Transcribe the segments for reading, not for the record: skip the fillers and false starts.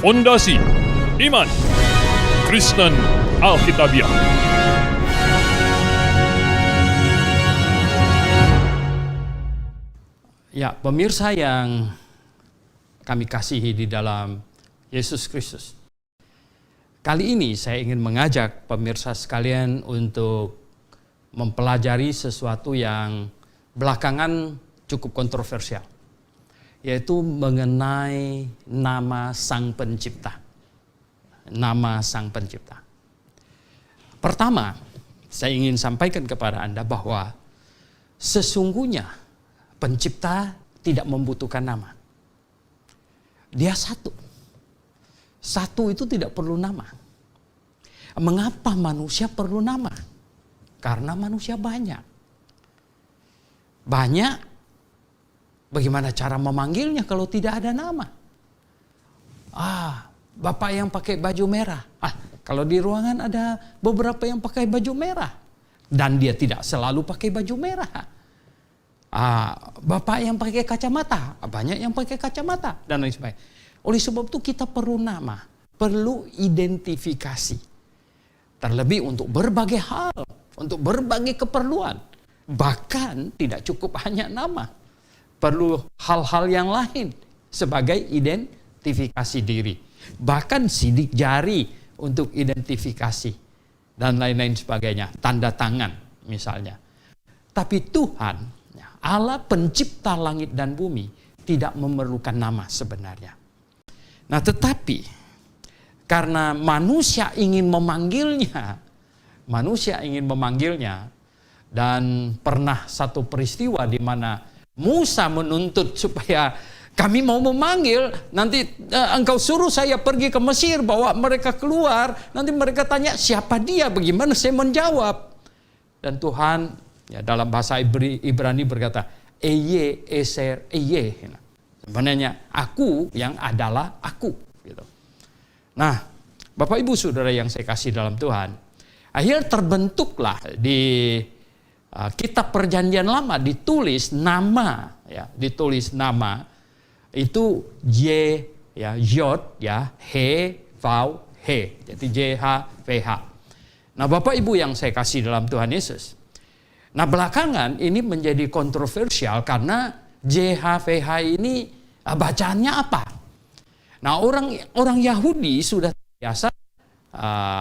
Fondasi Iman Kristen Alkitabiah. Ya, pemirsa yang kami kasihi di dalam Yesus Kristus. Kali ini saya ingin mengajak pemirsa sekalian untuk mempelajari sesuatu yang belakangan cukup kontroversial, yaitu mengenai nama Sang Pencipta. Nama Sang Pencipta. Pertama, saya ingin sampaikan kepada Anda bahwa sesungguhnya Pencipta tidak membutuhkan nama. Dia satu. Satu itu tidak perlu nama. Mengapa manusia perlu nama? Karena manusia banyak. Banyak. Bagaimana cara memanggilnya kalau tidak ada nama? Bapak yang pakai baju merah. Kalau di ruangan ada beberapa yang pakai baju merah. Dan dia tidak selalu pakai baju merah. Bapak yang pakai kacamata. Banyak yang pakai kacamata. Dan lain sebagainya. Oleh sebab itu kita perlu nama. Perlu identifikasi. Terlebih untuk berbagai hal. Untuk berbagai keperluan. Bahkan tidak cukup hanya nama. Perlu hal-hal yang lain sebagai identifikasi diri. Bahkan sidik jari untuk identifikasi. Dan lain-lain sebagainya. Tanda tangan misalnya. Tapi Tuhan, Allah pencipta langit dan bumi, tidak memerlukan nama sebenarnya. Nah tetapi, karena manusia ingin memanggilnya, dan pernah satu peristiwa di mana Musa menuntut supaya kami mau memanggil, nanti engkau suruh saya pergi ke Mesir, bawa mereka keluar, nanti mereka tanya siapa dia, bagaimana saya menjawab. Dan Tuhan dalam bahasa Ibrani berkata, Eye Eser Eye. Sebenarnya aku yang adalah aku. Gitu. Nah, Bapak Ibu Saudara yang saya kasih dalam Tuhan, akhirnya terbentuklah di Kitab Perjanjian Lama ditulis nama, itu Yod, He, Vau, He, jadi JHVH. Nah, Bapak Ibu yang saya kasih dalam Tuhan Yesus. Nah, belakangan ini menjadi kontroversial karena JHVH ini bacaannya apa? Nah, orang Yahudi sudah biasa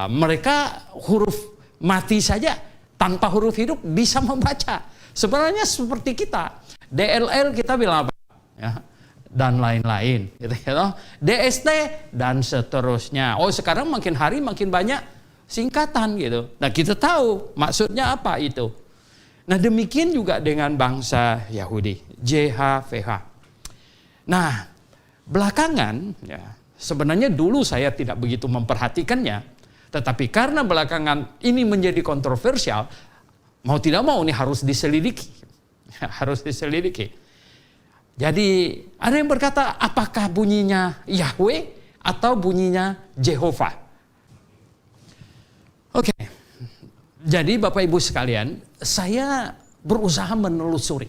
mereka huruf mati saja tanpa huruf hidup bisa membaca. Sebenarnya seperti kita. DLL kita bilang apa? Dan lain-lain. Gitu, DST dan seterusnya. Sekarang makin hari makin banyak singkatan gitu. Nah kita tahu maksudnya apa itu. Nah demikian juga dengan bangsa Yahudi. JHVH. Nah belakangan, sebenarnya dulu saya tidak begitu memperhatikannya. Tetapi karena belakangan ini menjadi kontroversial, mau tidak mau ini harus diselidiki. Harus diselidiki. Jadi ada yang berkata apakah bunyinya Yahweh atau bunyinya Jehovah? Oke. Jadi Bapak Ibu sekalian, saya berusaha menelusuri.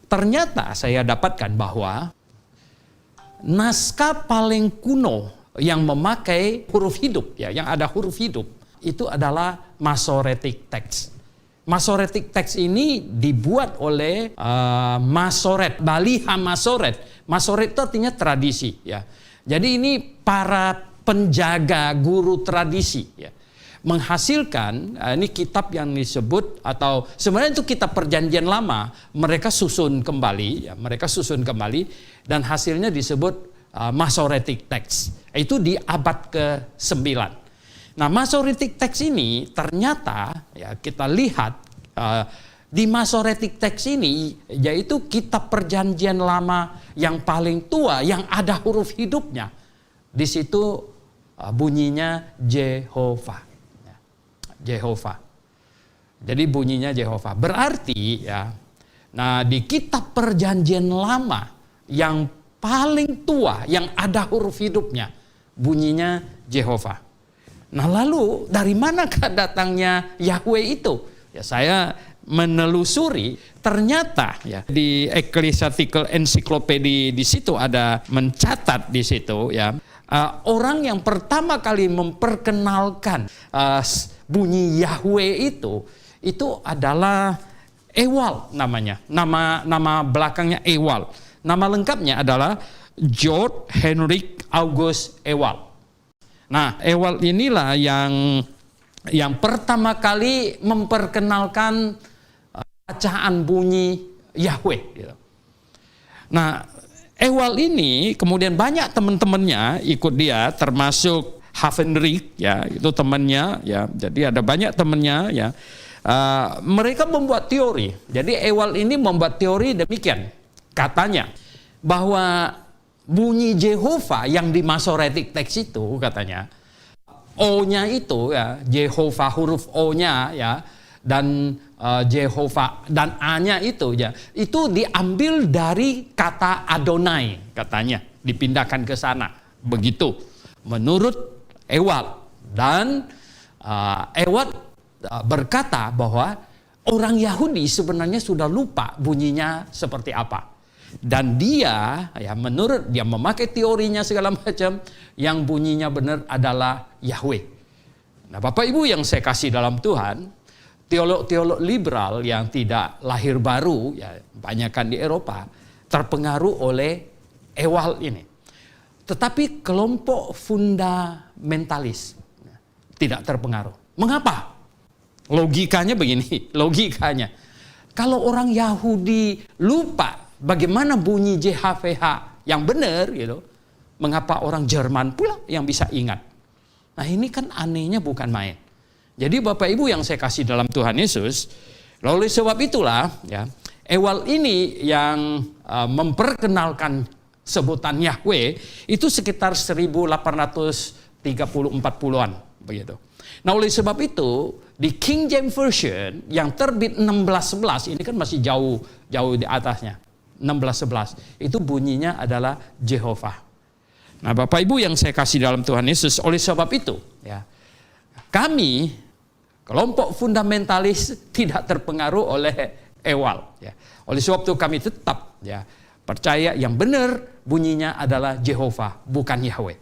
Ternyata saya dapatkan bahwa naskah paling kuno yang memakai huruf hidup, yang ada huruf hidup, itu adalah Masoretic Text. Masoretic Text ini dibuat oleh Masoret, Baliha Masoret. Masoret itu artinya tradisi. Jadi ini para penjaga guru tradisi. Menghasilkan, ini kitab yang disebut, atau sebenarnya itu kitab Perjanjian Lama, mereka susun kembali, dan hasilnya disebut Masoretic Text. Itu di abad ke-9. Nah, Masoretic Text ini ternyata kita lihat di Masoretic Text ini yaitu kitab Perjanjian Lama yang paling tua yang ada huruf hidupnya. Di situ bunyinya Jehovah. Jehovah. Jadi bunyinya Jehovah. Berarti nah di kitab Perjanjian Lama yang paling tua yang ada huruf hidupnya bunyinya Jehovah. Nah lalu dari manakah datangnya Yahweh itu? Ya saya menelusuri, ternyata ya di Ecclesiastical Encyclopedia di situ ada mencatat di situ ya, orang yang pertama kali memperkenalkan bunyi Yahweh itu adalah Ewald namanya. Nama belakangnya Ewald. Nama lengkapnya adalah George Henrik August Ewald. Nah, Ewald inilah yang pertama kali memperkenalkan bacaan bunyi Yahweh. Gitu. Nah, Ewald ini kemudian banyak teman-temannya ikut dia, termasuk Havenrich, ya itu temannya, ya. Jadi ada banyak temannya, ya. Mereka membuat teori. Jadi Ewald ini membuat teori demikian, katanya bahwa bunyi Jehovah yang di Masoretic Text itu katanya O-nya itu ya Jehovah huruf O-nya ya dan Jehovah dan A-nya itu ya itu diambil dari kata Adonai katanya dipindahkan ke sana begitu menurut Ewald dan Ewald berkata bahwa orang Yahudi sebenarnya sudah lupa bunyinya seperti apa. Dan dia, ya menurut dia memakai teorinya segala macam, yang bunyinya benar adalah Yahweh. Nah Bapak Ibu yang saya kasih dalam Tuhan, teolog-teolog liberal yang tidak lahir baru, ya banyakkan di Eropa, terpengaruh oleh Ewald ini. Tetapi kelompok fundamentalis tidak terpengaruh. Mengapa? Logikanya begini, logikanya. Kalau orang Yahudi lupa bagaimana bunyi JHVH yang benar gitu. Mengapa orang Jerman pula yang bisa ingat? Nah ini kan anehnya bukan main. Jadi Bapak Ibu yang saya kasih dalam Tuhan Yesus, oleh sebab itulah ya Ewald ini yang memperkenalkan sebutan Yahweh itu sekitar 1830-40-an begitu. Nah oleh sebab itu di King James Version yang terbit 1611 ini kan masih jauh di atasnya. 16:11 itu bunyinya adalah Jehovah. Nah, Bapak Ibu yang saya kasih dalam Tuhan Yesus, oleh sebab itu ya, kami kelompok fundamentalis tidak terpengaruh oleh Ewald ya. Oleh sebab itu kami tetap ya percaya yang benar bunyinya adalah Jehovah, bukan Yahweh.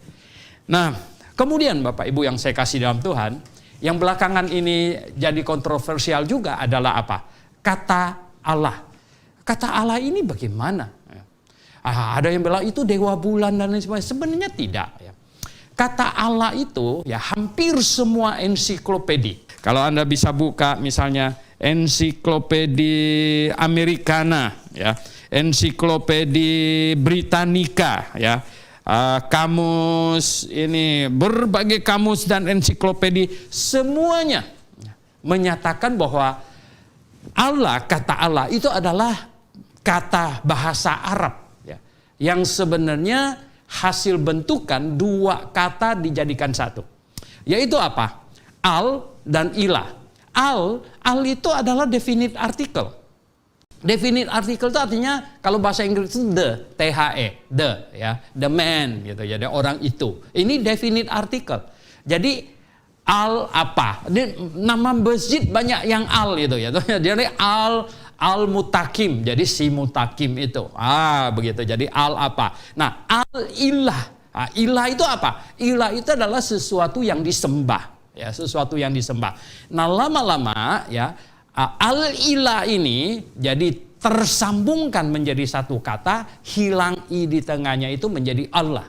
Nah, kemudian Bapak Ibu yang saya kasih dalam Tuhan, yang belakangan ini jadi kontroversial juga adalah apa? Kata Allah. Kata Allah ini bagaimana? Ada yang bilang itu dewa bulan dan lain sebagainya. Sebenarnya tidak. Ya. Kata Allah itu ya hampir semua ensiklopedi. Kalau Anda bisa buka misalnya Ensiklopedi Americana, ya, Ensiklopedi Britannica, ya, kamus ini berbagai kamus dan ensiklopedi semuanya menyatakan bahwa Allah, kata Allah itu adalah kata bahasa Arab ya, yang sebenarnya hasil bentukan dua kata dijadikan satu. Yaitu apa? Al dan ilah. Al itu adalah definite article. Definite article itu artinya kalau bahasa Inggris itu the, the, ya, the man gitu. Jadi orang itu. Ini definite article. Jadi al apa? Nama masjid banyak yang al gitu ya. Jadi al-mutakim, jadi si mutakim itu. Begitu. Jadi al apa? Nah, al-ilah. Ilah itu apa? Ilah itu adalah sesuatu yang disembah. Ya, sesuatu yang disembah. Nah, lama-lama ya, al-ilah ini jadi tersambungkan menjadi satu kata, hilang i di tengahnya itu menjadi Allah.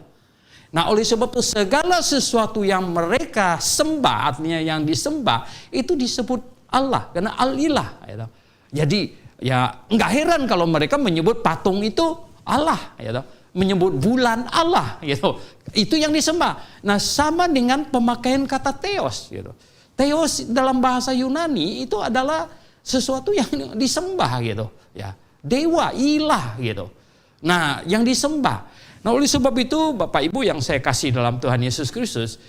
Nah, oleh sebab itu segala sesuatu yang mereka sembah, artinya yang disembah, itu disebut Allah. Karena al-ilah. Gitu. Jadi, ya enggak heran kalau mereka menyebut patung itu Allah, gitu. Menyebut bulan Allah, gitu. Itu yang disembah. Nah, sama dengan pemakaian kata theos, gitu. Theos dalam bahasa Yunani itu adalah sesuatu yang disembah, gitu. Ya, dewa, ilah, gitu. Nah, yang disembah. Nah, oleh sebab itu Bapak Ibu yang saya kasih dalam Tuhan Yesus Kristus,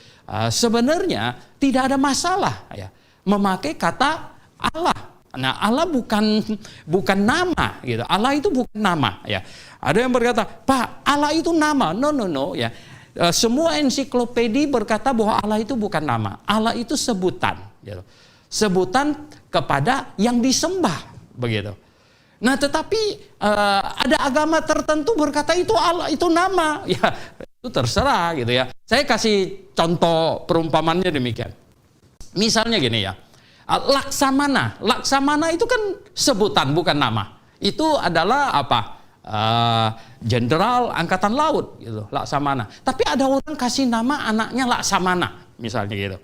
sebenarnya tidak ada masalah ya memakai kata Allah. Nah, Allah bukan nama gitu. Allah itu bukan nama ya. Ada yang berkata, "Pak, Allah itu nama." No ya. Semua ensiklopedi berkata bahwa Allah itu bukan nama. Allah itu sebutan. Gitu. Sebutan kepada yang disembah. Begitu. Nah tetapi ada agama tertentu berkata itu Allah, itu nama. Ya itu terserah gitu ya. Saya kasih contoh perumpamannya demikian. Misalnya gini ya. Laksamana. Laksamana itu kan sebutan bukan nama. Itu adalah apa? Jenderal Angkatan Laut gitu, Laksamana. Tapi ada orang kasih nama anaknya Laksamana misalnya gitu.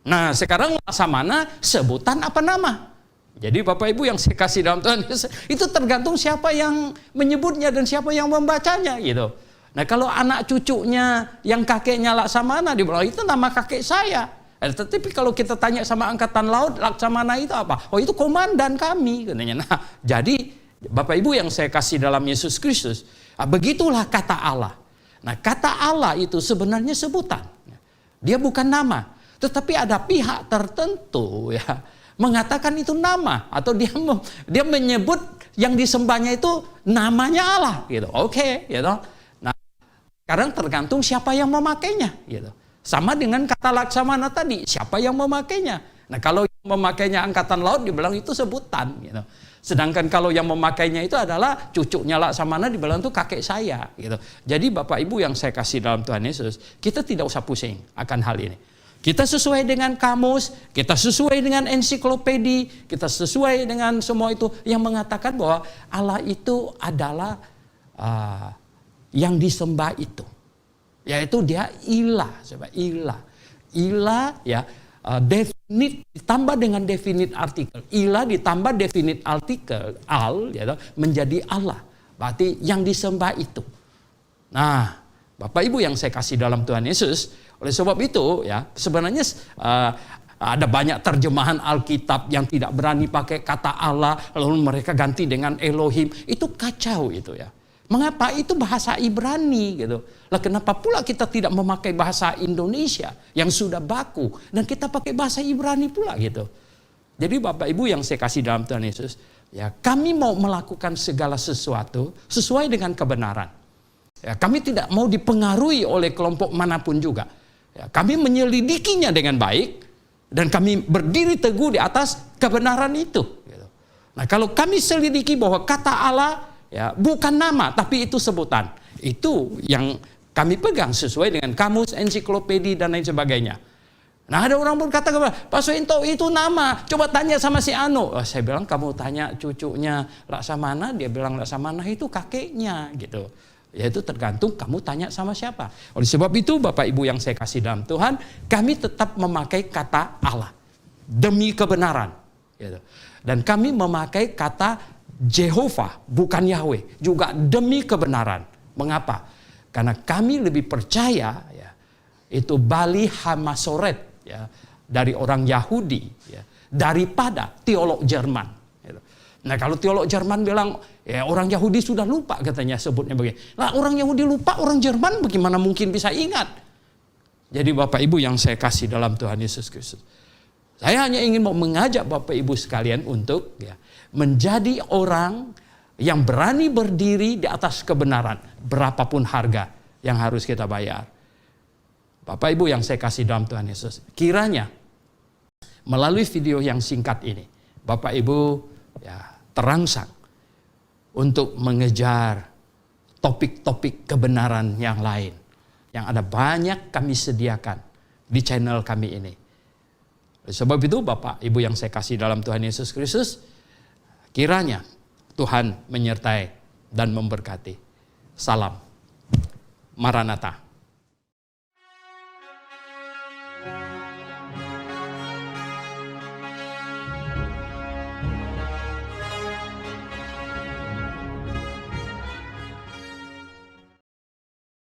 Nah sekarang Laksamana sebutan apa nama? Jadi Bapak Ibu yang saya kasih dalam Tuhan, itu tergantung siapa yang menyebutnya dan siapa yang membacanya gitu. Nah kalau anak cucunya yang kakeknya Laksamana dibilang itu nama kakek saya. Tetapi kalau kita tanya sama Angkatan Laut, Laksamana itu apa? Oh itu komandan kami katanya. Nah jadi Bapak Ibu yang saya kasih dalam Yesus Kristus, begitulah kata Allah. Nah kata Allah itu sebenarnya sebutan. Dia bukan nama. Tetapi ada pihak tertentu ya mengatakan itu nama. Atau dia menyebut yang disembahnya itu namanya Allah. Gitu. Oke, gitu. Nah sekarang tergantung siapa yang memakainya. Gitu. Sama dengan kata Laksamana tadi, siapa yang memakainya. Nah kalau yang memakainya Angkatan Laut dibilang itu sebutan. Gitu. Sedangkan kalau yang memakainya itu adalah cucunya Laksamana dibilang itu kakek saya gitu. Jadi Bapak Ibu yang saya kasih dalam Tuhan Yesus, kita tidak usah pusing akan hal ini. Kita sesuai dengan kamus, kita sesuai dengan ensiklopedi, kita sesuai dengan semua itu yang mengatakan bahwa Allah itu adalah yang disembah itu. Yaitu dia ilah, ilah. Ilah ya. Definite ditambah dengan definite artikel, ilah ditambah definite artikel al ya, menjadi Allah. Berarti yang disembah itu. Nah, Bapak Ibu yang saya kasih dalam Tuhan Yesus, oleh sebab itu ya sebenarnya ada banyak terjemahan Alkitab yang tidak berani pakai kata Allah, lalu mereka ganti dengan Elohim. Itu kacau itu ya. Mengapa? Itu bahasa Ibrani gitu. Lah kenapa pula kita tidak memakai bahasa Indonesia yang sudah baku dan kita pakai bahasa Ibrani pula gitu. Jadi Bapak Ibu yang saya kasih dalam Tuhan Yesus, ya kami mau melakukan segala sesuatu sesuai dengan kebenaran. Ya, kami tidak mau dipengaruhi oleh kelompok manapun juga. Ya, kami menyelidikinya dengan baik dan kami berdiri teguh di atas kebenaran itu. Gitu. Nah kalau kami selidiki bahwa kata Allah ya, bukan nama, tapi itu sebutan. Itu yang kami pegang sesuai dengan kamus, ensiklopedi, dan lain sebagainya. Nah ada orang berkata, Pak Suinto itu nama, coba tanya sama si Anu. Saya bilang kamu tanya cucunya Laksamana, dia bilang Laksamana itu kakeknya gitu. Ya itu tergantung kamu tanya sama siapa. Oleh sebab itu Bapak Ibu yang saya kasih dalam Tuhan, kami tetap memakai kata Allah. Demi kebenaran. Gitu. Dan kami memakai kata Jehovah, bukan Yahweh, juga demi kebenaran. Mengapa? Karena kami lebih percaya ya, itu Bali Hamasoret ya, dari orang Yahudi ya, daripada teolog Jerman. Gitu. Nah kalau teolog Jerman bilang ya orang Yahudi sudah lupa katanya sebutnya begini. Nah orang Yahudi lupa, orang Jerman bagaimana mungkin bisa ingat? Jadi Bapak Ibu yang saya kasih dalam Tuhan Yesus Kristus, saya hanya ingin mau mengajak Bapak Ibu sekalian untuk ya, menjadi orang yang berani berdiri di atas kebenaran, berapapun harga yang harus kita bayar. Bapak Ibu yang saya kasih dalam Tuhan Yesus, kiranya melalui video yang singkat ini, Bapak Ibu ya, terangsang untuk mengejar topik-topik kebenaran yang lain, yang ada banyak kami sediakan di channel kami ini. Sebab itu Bapak Ibu yang saya kasih dalam Tuhan Yesus Kristus, kiranya Tuhan menyertai dan memberkati. Salam. Maranatha.